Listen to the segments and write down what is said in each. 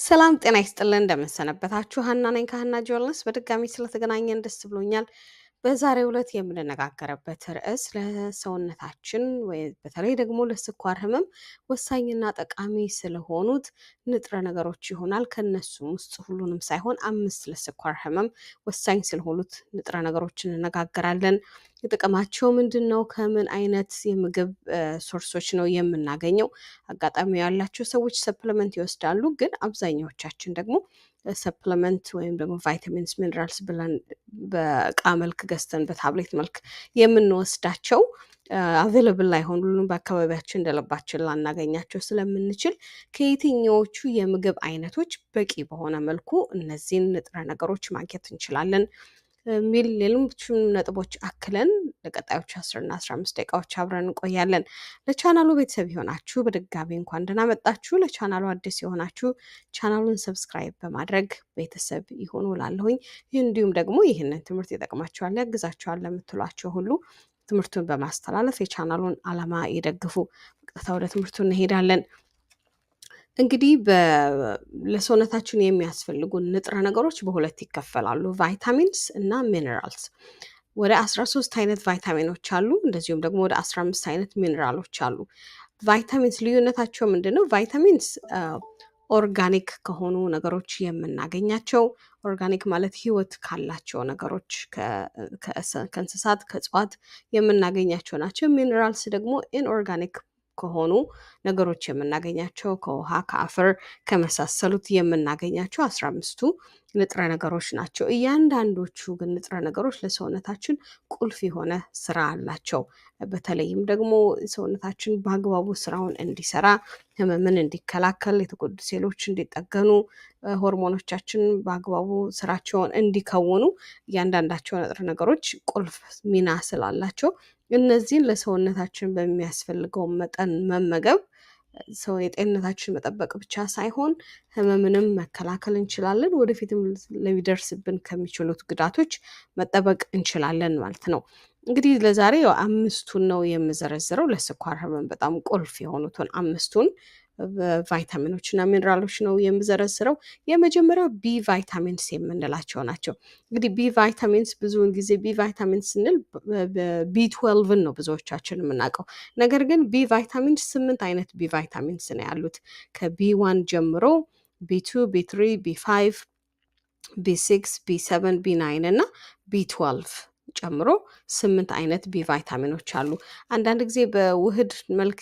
ሰላም ጤና ይስጥልን እንደምንሰነበታችሁ ሀና ነኝ ከሀና ጆልነስ በድጋሚ ስለተገናኘን ደስ ብሎኛል። በዛሬው ዕለት የምንነጋገርበት ርዕስ ለሰውነታችን ወይ በተለይ ደግሞ ለስኳር ህመም ወሳኝና ጠቃሚ ስለሆኑት ንጥረ ነገሮች ይሆናል። ከነሱም ውስጥ ሁሉንም ሳይሆን 5 ለስኳር ህመም ወሳኝ ስለሆኑት ንጥረ ነገሮች እንነጋገራለን። ጥቅማቸው ምንድን ነው? ከምን አይነት የምግብ ሶርሶች ነው የምናገኘው? አጋጣሚ ያላቸው ሰዎች ሰፕሊመንት ይወስዳሉ፣ ግን አብዛኛዎቻችን ደግሞ ሰፕሊመንት ወይም ደግሞ ቫይታሚንስ ሚነራልስ ብለን በእቃ መልክ ገዝተን በታብሌት መልክ የምንወስዳቸው አቬለብል ላይሆኑልን በአካባቢያችን እንደልባችን ላናገኛቸው ስለምንችል ከየትኛዎቹ የምግብ አይነቶች በቂ በሆነ መልኩ እነዚህን ንጥረ ነገሮች ማግኘት እንችላለን ሚል ሌሎችም ነጥቦች አክለን ለቀጣዮች 10 እና 15 ደቂቃዎች አብረን እንቆያለን። ለቻናሉ ቤተሰብ የሆናችሁ በድጋሚ እንኳን ደህና መጣችሁ። ለቻናሉ አዲስ የሆናችሁ ቻናሉን ሰብስክራይብ በማድረግ ቤተሰብ ይሆኑ ላለሁኝ። እንዲሁም ደግሞ ይህንን ትምህርት ይጠቅማችኋል፣ ያግዛችኋል ለምትሏቸው ሁሉ ትምህርቱን በማስተላለፍ የቻናሉን ዓላማ ይደግፉ። በቀጥታ ወደ ትምህርቱ እንሄዳለን። እንግዲህ ለሰውነታችን የሚያስፈልጉ ንጥረ ነገሮች በሁለት ይከፈላሉ፣ ቫይታሚንስ እና ሚነራልስ። ወደ 13 አይነት ቫይታሚኖች አሉ፣ እንደዚሁም ደግሞ ወደ 15 አይነት ሚነራሎች አሉ። ቫይታሚንስ ልዩነታቸው ምንድን ነው? ቫይታሚንስ ኦርጋኒክ ከሆኑ ነገሮች የምናገኛቸው፣ ኦርጋኒክ ማለት ህይወት ካላቸው ነገሮች ከእንስሳት ከእጽዋት የምናገኛቸው ናቸው። ሚነራልስ ደግሞ ኢንኦርጋኒክ ከሆኑ ነገሮች የምናገኛቸው፣ ከውሃ ከአፈር ከመሳሰሉት የምናገኛቸው 15ቱ ንጥረ ነገሮች ናቸው። እያንዳንዶቹ ግን ንጥረ ነገሮች ለሰውነታችን ቁልፍ የሆነ ስራ አላቸው። በተለይም ደግሞ ሰውነታችን በአግባቡ ስራውን እንዲሰራ፣ ህመምን እንዲከላከል፣ የተጎዱ ሴሎች እንዲጠገኑ፣ ሆርሞኖቻችን በአግባቡ ስራቸውን እንዲከውኑ እያንዳንዳቸው ንጥረ ነገሮች ቁልፍ ሚና ስላላቸው እነዚህን ለሰውነታችን በሚያስፈልገው መጠን መመገብ ሰው የጤንነታችን መጠበቅ ብቻ ሳይሆን ህመምንም መከላከል እንችላለን። ወደፊትም ሊደርስብን ከሚችሉት ጉዳቶች መጠበቅ እንችላለን ማለት ነው። እንግዲህ ለዛሬ 5ቱን ነው የምዘረዝረው። ለስኳር ህመም በጣም ቁልፍ የሆኑትን 5ቱን ቫይታሚኖች እና ሚነራሎች ነው የምዘረዝረው። የመጀመሪያው ቢ ቫይታሚንስ የምንላቸው ናቸው። እንግዲህ ቢ ቫይታሚንስ ብዙውን ጊዜ ቢ ቫይታሚንስ ስንል ቢ12ን ነው ብዙዎቻችን የምናውቀው። ነገር ግን ቢ ቫይታሚንስ 8 አይነት ቢ ቫይታሚንስ ነው ያሉት። ከቢ1 ጀምሮ ቢ2፣ ቢ3፣ ቢ5፣ ቢ6፣ ቢ7፣ ቢ9 እና ቢ12 ጨምሮ 8 አይነት ቢ ቫይታሚኖች አሉ። አንዳንድ ጊዜ በውህድ መልክ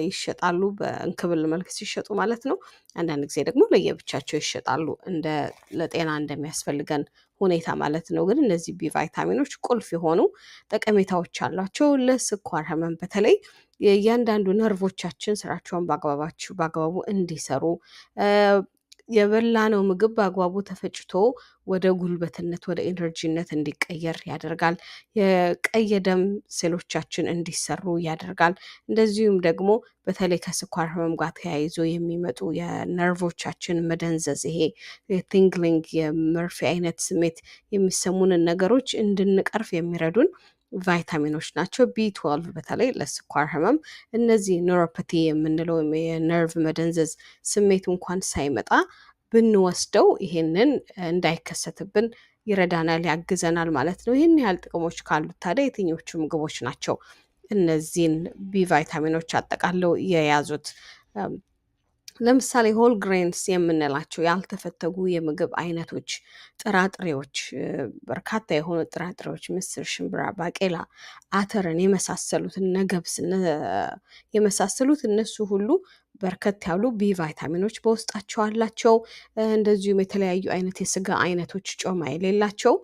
ይሸጣሉ፣ በእንክብል መልክ ሲሸጡ ማለት ነው። አንዳንድ ጊዜ ደግሞ ለየብቻቸው ይሸጣሉ፣ ለጤና እንደሚያስፈልገን ሁኔታ ማለት ነው። ግን እነዚህ ቢ ቫይታሚኖች ቁልፍ የሆኑ ጠቀሜታዎች አሏቸው። ለስኳር ህመም በተለይ የእያንዳንዱ ነርቮቻችን ስራቸውን በአግባቡ እንዲሰሩ፣ የበላነው ምግብ በአግባቡ ተፈጭቶ ወደ ጉልበትነት ወደ ኤነርጂነት እንዲቀየር ያደርጋል። የቀይ ደም ሴሎቻችን እንዲሰሩ ያደርጋል። እንደዚሁም ደግሞ በተለይ ከስኳር ህመም ጋር ተያይዞ የሚመጡ የነርቮቻችን መደንዘዝ፣ ይሄ የቲንግሊንግ የመርፌ አይነት ስሜት የሚሰሙንን ነገሮች እንድንቀርፍ የሚረዱን ቫይታሚኖች ናቸው። ቢ12 በተለይ ለስኳር ህመም እነዚህ ኒውሮፓቲ የምንለው የነርቭ መደንዘዝ ስሜት እንኳን ሳይመጣ ብንወስደው ይሄንን እንዳይከሰትብን ይረዳናል፣ ያግዘናል ማለት ነው። ይህን ያህል ጥቅሞች ካሉት ታዲያ የትኞቹ ምግቦች ናቸው እነዚህን ቢ ቫይታሚኖች አጠቃለው የያዙት? ለምሳሌ ሆል ግሬንስ የምንላቸው ያልተፈተጉ የምግብ አይነቶች፣ ጥራጥሬዎች፣ በርካታ የሆኑ ጥራጥሬዎች ምስር፣ ሽምብራ፣ ባቄላ፣ አተርን የመሳሰሉት እነ ገብስ የመሳሰሉት እነሱ ሁሉ በርከት ያሉ ቢ ቫይታሚኖች በውስጣቸው አላቸው። እንደዚሁም የተለያዩ አይነት የስጋ አይነቶች ጮማ የሌላቸው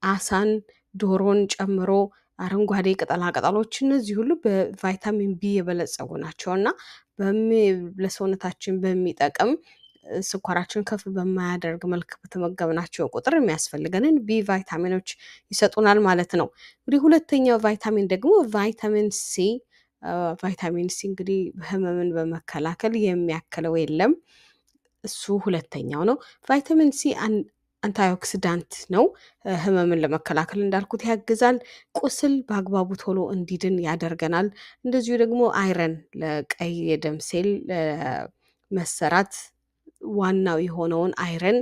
አሳን፣ ዶሮን ጨምሮ አረንጓዴ ቅጠላቅጠሎች እነዚህ ሁሉ በቫይታሚን ቢ የበለጸጉ ናቸው እና ለሰውነታችን በሚጠቅም ስኳራችን ከፍ በማያደርግ መልክ በተመገብናቸው ቁጥር የሚያስፈልገንን ቢ ቫይታሚኖች ይሰጡናል ማለት ነው። እንግዲህ ሁለተኛው ቫይታሚን ደግሞ ቫይታሚን ሲ። ቫይታሚን ሲ እንግዲህ ህመምን በመከላከል የሚያክለው የለም፣ እሱ ሁለተኛው ነው። ቫይታሚን ሲ አንታይኦክሲዳንት ነው። ህመምን ለመከላከል እንዳልኩት ያግዛል። ቁስል በአግባቡ ቶሎ እንዲድን ያደርገናል። እንደዚሁ ደግሞ አይረን ለቀይ የደም ሴል መሰራት ዋናው የሆነውን አይረን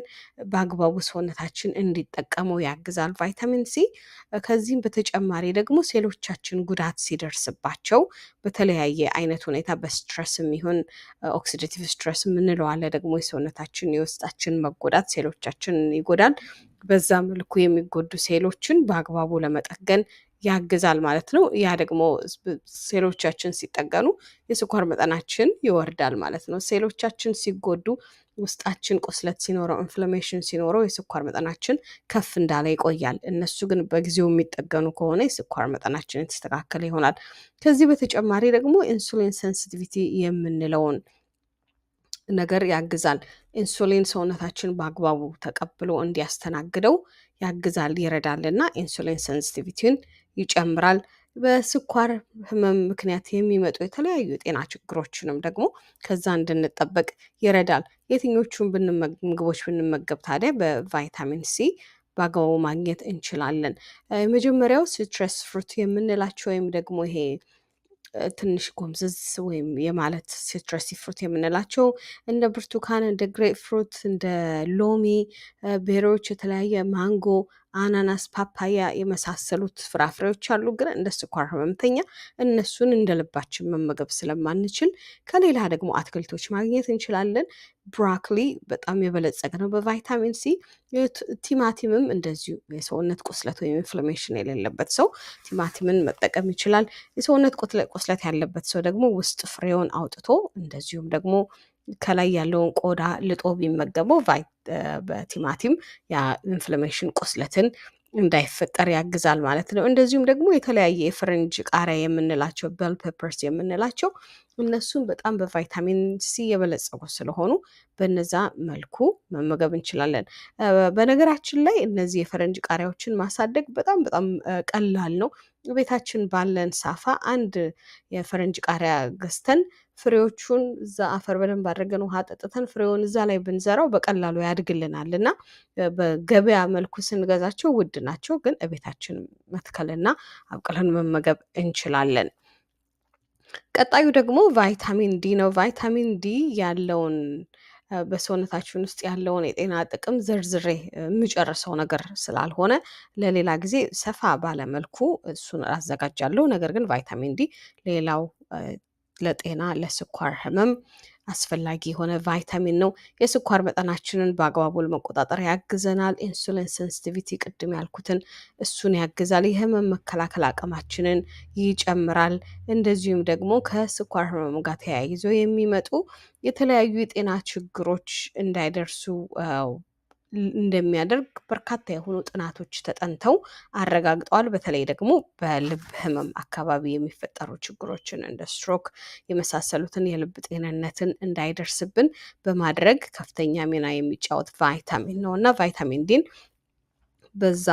በአግባቡ ሰውነታችን እንዲጠቀመው ያግዛል ቫይታሚን ሲ። ከዚህም በተጨማሪ ደግሞ ሴሎቻችን ጉዳት ሲደርስባቸው በተለያየ አይነት ሁኔታ በስትረስም ይሁን ኦክሲዳቲቭ ስትረስ የምንለው አለ ደግሞ የሰውነታችን የውስጣችን መጎዳት ሴሎቻችንን ይጎዳል። በዛ መልኩ የሚጎዱ ሴሎችን በአግባቡ ለመጠገን ያግዛል ማለት ነው። ያ ደግሞ ሴሎቻችን ሲጠገኑ የስኳር መጠናችን ይወርዳል ማለት ነው። ሴሎቻችን ሲጎዱ ውስጣችን ቁስለት ሲኖረው ኢንፍላሜሽን ሲኖረው የስኳር መጠናችን ከፍ እንዳለ ይቆያል። እነሱ ግን በጊዜው የሚጠገኑ ከሆነ የስኳር መጠናችን የተስተካከለ ይሆናል። ከዚህ በተጨማሪ ደግሞ ኢንሱሊን ሴንሲቲቪቲ የምንለውን ነገር ያግዛል። ኢንሱሊን ሰውነታችን በአግባቡ ተቀብሎ እንዲያስተናግደው ያግዛል ይረዳል እና ኢንሱሊን ሴንሲቲቪቲን ይጨምራል። በስኳር ህመም ምክንያት የሚመጡ የተለያዩ የጤና ችግሮችንም ደግሞ ከዛ እንድንጠበቅ ይረዳል። የትኞቹን ምግቦች ብንመገብ ታዲያ በቫይታሚን ሲ በአግባቡ ማግኘት እንችላለን? የመጀመሪያው ሲትረስ ፍሩት የምንላቸው ወይም ደግሞ ይሄ ትንሽ ጎምዘዝ ወይም የማለት ሲትረሲ ፍሩት የምንላቸው እንደ ብርቱካን፣ እንደ ግሬፕ ፍሩት፣ እንደ ሎሚ፣ ቤሮች፣ የተለያየ ማንጎ፣ አናናስ፣ ፓፓያ የመሳሰሉት ፍራፍሬዎች አሉ። ግን እንደ ስኳር ህመምተኛ እነሱን እንደ ልባችን መመገብ ስለማንችል ከሌላ ደግሞ አትክልቶች ማግኘት እንችላለን። ብሮኮሊ በጣም የበለጸገ ነው በቫይታሚን ሲ። ቲማቲምም እንደዚሁ የሰውነት ቁስለት ወይም ኢንፍላሜሽን የሌለበት ሰው ቲማቲምን መጠቀም ይችላል። የሰውነት ቁስለት ያለበት ሰው ደግሞ ውስጥ ፍሬውን አውጥቶ እንደዚሁም ደግሞ ከላይ ያለውን ቆዳ ልጦ ቢመገበው በቲማቲም ያ ኢንፍላሜሽን ቁስለትን እንዳይፈጠር ያግዛል ማለት ነው። እንደዚሁም ደግሞ የተለያየ የፈረንጅ ቃሪያ የምንላቸው ቤል ፔፐርስ የምንላቸው እነሱም በጣም በቫይታሚን ሲ የበለጸጉ ስለሆኑ በነዛ መልኩ መመገብ እንችላለን። በነገራችን ላይ እነዚህ የፈረንጅ ቃሪያዎችን ማሳደግ በጣም በጣም ቀላል ነው። ቤታችን ባለን ሳፋ አንድ የፈረንጅ ቃሪያ ገዝተን ፍሬዎቹን እዛ አፈር በደንብ አድርገን ውሃ ጠጥተን ፍሬውን እዛ ላይ ብንዘራው በቀላሉ ያድግልናል እና በገበያ መልኩ ስንገዛቸው ውድ ናቸው፣ ግን እቤታችን መትከልና አብቅለን መመገብ እንችላለን። ቀጣዩ ደግሞ ቫይታሚን ዲ ነው። ቫይታሚን ዲ ያለውን በሰውነታችን ውስጥ ያለውን የጤና ጥቅም ዝርዝሬ የሚጨርሰው ነገር ስላልሆነ ለሌላ ጊዜ ሰፋ ባለመልኩ እሱን አዘጋጃለሁ። ነገር ግን ቫይታሚን ዲ ሌላው ለጤና ለስኳር ህመም አስፈላጊ የሆነ ቫይታሚን ነው። የስኳር መጠናችንን በአግባቡ ለመቆጣጠር ያግዘናል። ኢንሱሊን ሴንሲቲቪቲ ቅድም ያልኩትን እሱን ያግዛል። የህመም መከላከል አቅማችንን ይጨምራል። እንደዚሁም ደግሞ ከስኳር ህመም ጋር ተያይዞ የሚመጡ የተለያዩ የጤና ችግሮች እንዳይደርሱ እንደሚያደርግ በርካታ የሆኑ ጥናቶች ተጠንተው አረጋግጠዋል። በተለይ ደግሞ በልብ ህመም አካባቢ የሚፈጠሩ ችግሮችን እንደ ስትሮክ የመሳሰሉትን የልብ ጤንነትን እንዳይደርስብን በማድረግ ከፍተኛ ሚና የሚጫወት ቫይታሚን ነው እና ቫይታሚን ዲን በዛ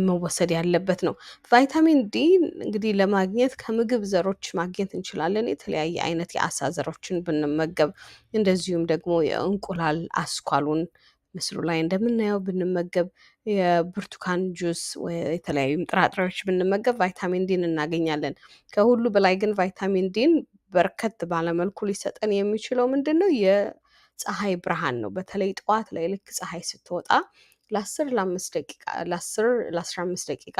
መወሰድ ያለበት ነው። ቫይታሚን ዲ እንግዲህ ለማግኘት ከምግብ ዘሮች ማግኘት እንችላለን። የተለያየ አይነት የአሳ ዘሮችን ብንመገብ እንደዚሁም ደግሞ የእንቁላል አስኳሉን ምስሉ ላይ እንደምናየው ብንመገብ፣ የብርቱካን ጁስ የተለያዩ ጥራጥሬዎች ብንመገብ ቫይታሚን ዲን እናገኛለን። ከሁሉ በላይ ግን ቫይታሚን ዲን በርከት ባለመልኩ ሊሰጠን የሚችለው ምንድን ነው? የፀሐይ ብርሃን ነው። በተለይ ጠዋት ላይ ልክ ፀሐይ ስትወጣ ለ15 ደቂቃ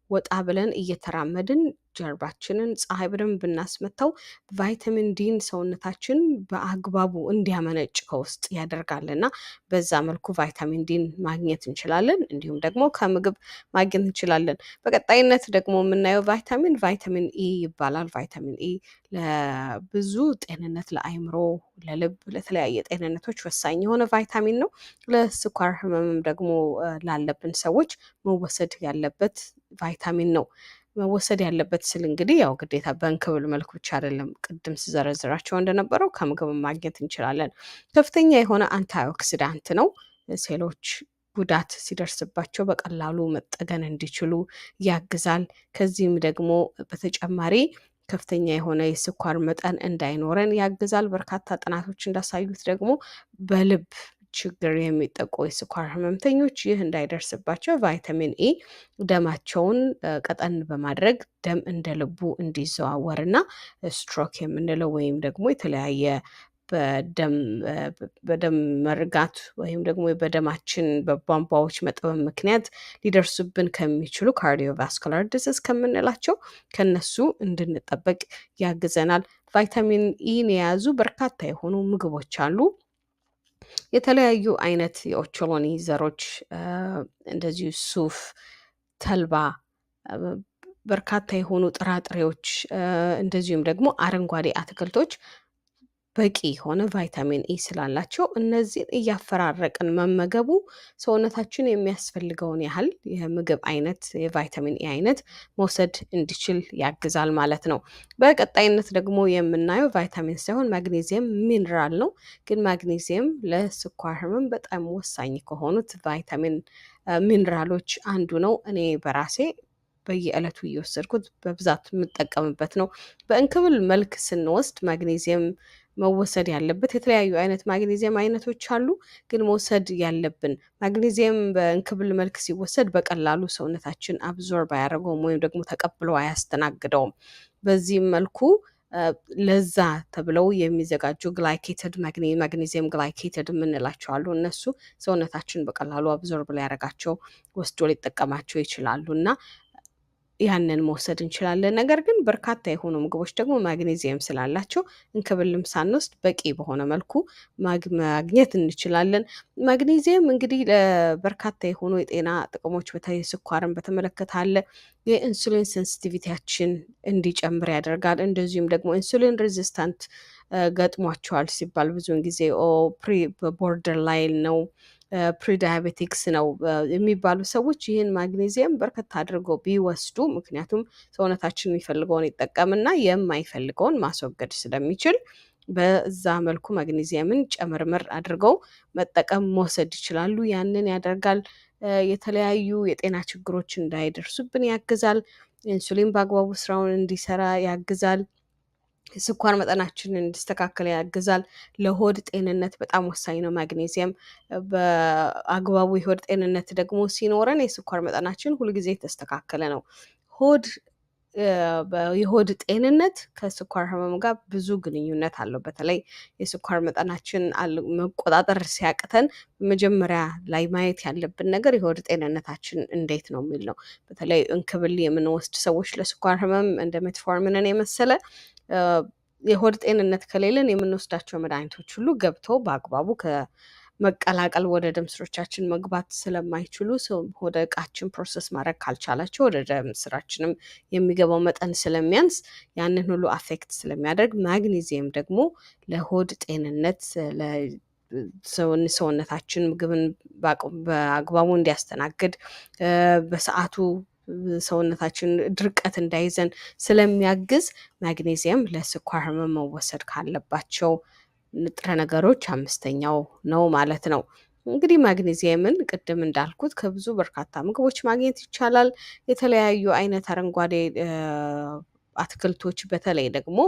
ወጣ ብለን እየተራመድን ጀርባችንን ፀሐይ በደንብ ብናስመታው ቫይታሚን ዲን ሰውነታችን በአግባቡ እንዲያመነጭ ከውስጥ ያደርጋል እና በዛ መልኩ ቫይታሚን ዲን ማግኘት እንችላለን። እንዲሁም ደግሞ ከምግብ ማግኘት እንችላለን። በቀጣይነት ደግሞ የምናየው ቫይታሚን ኢ ይባላል። ቫይታሚን ኢ ለብዙ ጤንነት፣ ለአይምሮ፣ ለልብ፣ ለተለያየ ጤንነቶች ወሳኝ የሆነ ቫይታሚን ነው። ለስኳር ህመምም ደግሞ ላለብን ሰዎች መወሰድ ያለበት ቫይታሚን ነው። መወሰድ ያለበት ስል እንግዲህ ያው ግዴታ በእንክብል መልኩ ብቻ አይደለም። ቅድም ስዘረዝራቸው እንደነበረው ከምግብ ማግኘት እንችላለን። ከፍተኛ የሆነ አንታይኦክሲዳንት ነው። ሴሎች ጉዳት ሲደርስባቸው በቀላሉ መጠገን እንዲችሉ ያግዛል። ከዚህም ደግሞ በተጨማሪ ከፍተኛ የሆነ የስኳር መጠን እንዳይኖረን ያግዛል። በርካታ ጥናቶች እንዳሳዩት ደግሞ በልብ ችግር የሚጠቁ የስኳር ህመምተኞች ይህ እንዳይደርስባቸው ቫይታሚን ኢ ደማቸውን ቀጠን በማድረግ ደም እንደ ልቡ እንዲዘዋወርና ስትሮክ የምንለው ወይም ደግሞ የተለያየ በደም መርጋት ወይም ደግሞ በደማችን በቧንቧዎች መጥበብ ምክንያት ሊደርሱብን ከሚችሉ ካርዲዮቫስኩላር ዲዚዝ ከምንላቸው ከነሱ እንድንጠበቅ ያግዘናል። ቫይታሚን ኢን የያዙ በርካታ የሆኑ ምግቦች አሉ። የተለያዩ አይነት የኦቾሎኒ ዘሮች እንደዚሁ ሱፍ፣ ተልባ፣ በርካታ የሆኑ ጥራጥሬዎች እንደዚሁም ደግሞ አረንጓዴ አትክልቶች በቂ የሆነ ቫይታሚን ኢ ስላላቸው እነዚህን እያፈራረቅን መመገቡ ሰውነታችን የሚያስፈልገውን ያህል የምግብ አይነት የቫይታሚን ኢ አይነት መውሰድ እንዲችል ያግዛል ማለት ነው። በቀጣይነት ደግሞ የምናየው ቫይታሚን ሳይሆን ማግኔዚየም ሚኒራል ነው። ግን ማግኔዚየም ለስኳር ህመም በጣም ወሳኝ ከሆኑት ቫይታሚን ሚኒራሎች አንዱ ነው። እኔ በራሴ በየዕለቱ እየወሰድኩት በብዛት የምጠቀምበት ነው። በእንክብል መልክ ስንወስድ ማግኔዚየም መወሰድ ያለበት የተለያዩ አይነት ማግኔዚየም አይነቶች አሉ። ግን መውሰድ ያለብን ማግኔዚየም በእንክብል መልክ ሲወሰድ በቀላሉ ሰውነታችን አብዞርብ አያደርገውም ወይም ደግሞ ተቀብሎ አያስተናግደውም። በዚህም መልኩ ለዛ ተብለው የሚዘጋጁ ግላይኬትድ ማግኔዚየም ግላይኬትድ የምንላቸው አሉ። እነሱ ሰውነታችን በቀላሉ አብዞርብ ሊያደርጋቸው ወስዶ ሊጠቀማቸው ይችላሉ እና ያንን መውሰድ እንችላለን። ነገር ግን በርካታ የሆኑ ምግቦች ደግሞ ማግኔዚየም ስላላቸው እንክብልም ሳንወስድ በቂ በሆነ መልኩ ማግኘት እንችላለን። ማግኔዚየም እንግዲህ ለበርካታ የሆኑ የጤና ጥቅሞች በተለይ ስኳርን በተመለከተ አለ። የኢንሱሊን ሴንሲቲቪቲያችን እንዲጨምር ያደርጋል። እንደዚሁም ደግሞ ኢንሱሊን ሬዚስታንት ገጥሟቸዋል ሲባል ብዙውን ጊዜ ቦርደር ላይን ነው ፕሪዳያቤቲክስ ነው የሚባሉ ሰዎች ይህን ማግኔዚየም በርከት አድርገው ቢወስዱ ምክንያቱም ሰውነታችን የሚፈልገውን ይጠቀምና የማይፈልገውን ማስወገድ ስለሚችል በዛ መልኩ ማግኔዚየምን ጨምርምር አድርገው መጠቀም መውሰድ ይችላሉ። ያንን ያደርጋል የተለያዩ የጤና ችግሮች እንዳይደርሱብን ያግዛል። ኢንሱሊን በአግባቡ ስራውን እንዲሰራ ያግዛል። የስኳር መጠናችንን እንዲስተካከል ያግዛል። ለሆድ ጤንነት በጣም ወሳኝ ነው ማግኔዚየም። በአግባቡ የሆድ ጤንነት ደግሞ ሲኖረን የስኳር መጠናችን ሁልጊዜ የተስተካከለ ነው። የሆድ ጤንነት ከስኳር ህመም ጋር ብዙ ግንኙነት አለው። በተለይ የስኳር መጠናችን መቆጣጠር ሲያቅተን መጀመሪያ ላይ ማየት ያለብን ነገር የሆድ ጤንነታችን እንዴት ነው የሚል ነው። በተለይ እንክብል የምንወስድ ሰዎች ለስኳር ህመም እንደ ሜትፎርሚንን የመሰለ የሆድ ጤንነት ከሌለን የምንወስዳቸው መድኃኒቶች ሁሉ ገብተው በአግባቡ ከመቀላቀል ወደ ደም ስሮቻችን መግባት ስለማይችሉ ወደ እቃችን ፕሮሰስ ማድረግ ካልቻላቸው ወደ ደም ስራችንም የሚገባው መጠን ስለሚያንስ ያንን ሁሉ አፌክት ስለሚያደርግ ማግኔዚየም ደግሞ ለሆድ ጤንነት ሰውነታችን ምግብን በአግባቡ እንዲያስተናግድ በሰዓቱ ሰውነታችን ድርቀት እንዳይዘን ስለሚያግዝ ማግኔዚየም ለስኳር ህመም መወሰድ ካለባቸው ንጥረ ነገሮች 5ኛው ነው ማለት ነው። እንግዲህ ማግኔዚየምን ቅድም እንዳልኩት ከብዙ በርካታ ምግቦች ማግኘት ይቻላል። የተለያዩ አይነት አረንጓዴ አትክልቶች በተለይ ደግሞ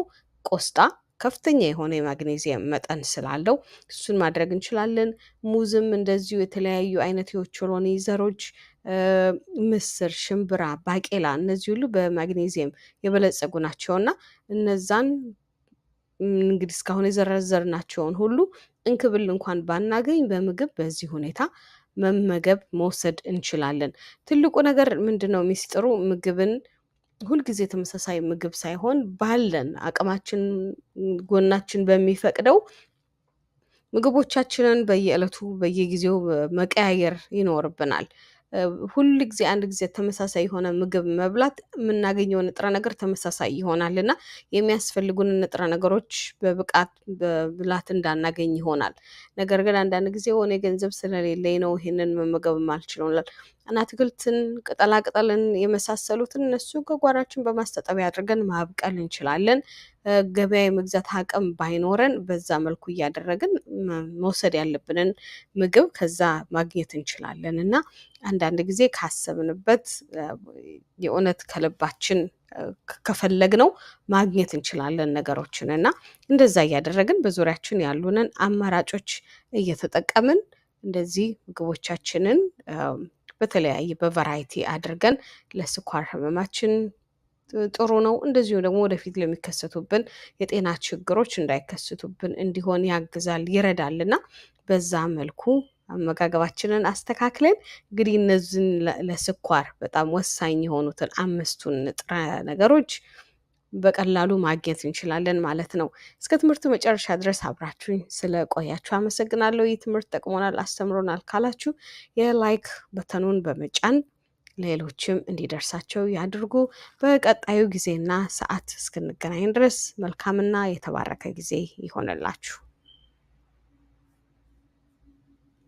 ቆስጣ ከፍተኛ የሆነ የማግኔዚየም መጠን ስላለው እሱን ማድረግ እንችላለን። ሙዝም እንደዚሁ የተለያዩ አይነት የኦቾሎኒ ዘሮች ምስር፣ ሽምብራ፣ ባቄላ እነዚህ ሁሉ በማግኔዚየም የበለጸጉ ናቸውና እነዛን እንግዲህ እስካሁን የዘረዘርናቸውን ሁሉ እንክብል እንኳን ባናገኝ በምግብ በዚህ ሁኔታ መመገብ መውሰድ እንችላለን። ትልቁ ነገር ምንድነው? ሚስጥሩ ምግብን ሁልጊዜ ተመሳሳይ ምግብ ሳይሆን ባለን አቅማችን ጎናችን በሚፈቅደው ምግቦቻችንን በየዕለቱ በየጊዜው መቀያየር ይኖርብናል። ሁል ጊዜ አንድ ጊዜ ተመሳሳይ የሆነ ምግብ መብላት የምናገኘው ንጥረ ነገር ተመሳሳይ ይሆናል እና የሚያስፈልጉን ንጥረ ነገሮች በብቃት በብላት እንዳናገኝ ይሆናል። ነገር ግን አንዳንድ ጊዜ የሆነ የገንዘብ ስለሌለኝ ነው ይሄንን መመገብ ማልችለው እና አትክልትን ቅጠላ ቅጠልን የመሳሰሉትን እነሱ ከጓሯችን በማስታጠቢያ አድርገን ማብቀል እንችላለን። ገበያ የመግዛት አቅም ባይኖረን በዛ መልኩ እያደረግን መውሰድ ያለብንን ምግብ ከዛ ማግኘት እንችላለን እና አንዳንድ ጊዜ ካሰብንበት የእውነት ከልባችን ከፈለግነው ማግኘት እንችላለን ነገሮችን እና እንደዛ እያደረግን በዙሪያችን ያሉንን አማራጮች እየተጠቀምን እንደዚህ ምግቦቻችንን በተለያየ በቫራይቲ አድርገን ለስኳር ህመማችን ጥሩ ነው። እንደዚሁ ደግሞ ወደፊት ለሚከሰቱብን የጤና ችግሮች እንዳይከሰቱብን እንዲሆን ያግዛል፣ ይረዳል እና በዛ መልኩ አመጋገባችንን አስተካክለን እንግዲህ እነዚህን ለስኳር በጣም ወሳኝ የሆኑትን 5ቱን ንጥረ ነገሮች በቀላሉ ማግኘት እንችላለን ማለት ነው። እስከ ትምህርቱ መጨረሻ ድረስ አብራችሁኝ ስለቆያችሁ አመሰግናለሁ። ይህ ትምህርት ጠቅሞናል፣ አስተምሮናል ካላችሁ የላይክ በተኑን በመጫን ሌሎችም እንዲደርሳቸው ያድርጉ። በቀጣዩ ጊዜና ሰዓት እስክንገናኝ ድረስ መልካምና የተባረከ ጊዜ ይሆንላችሁ።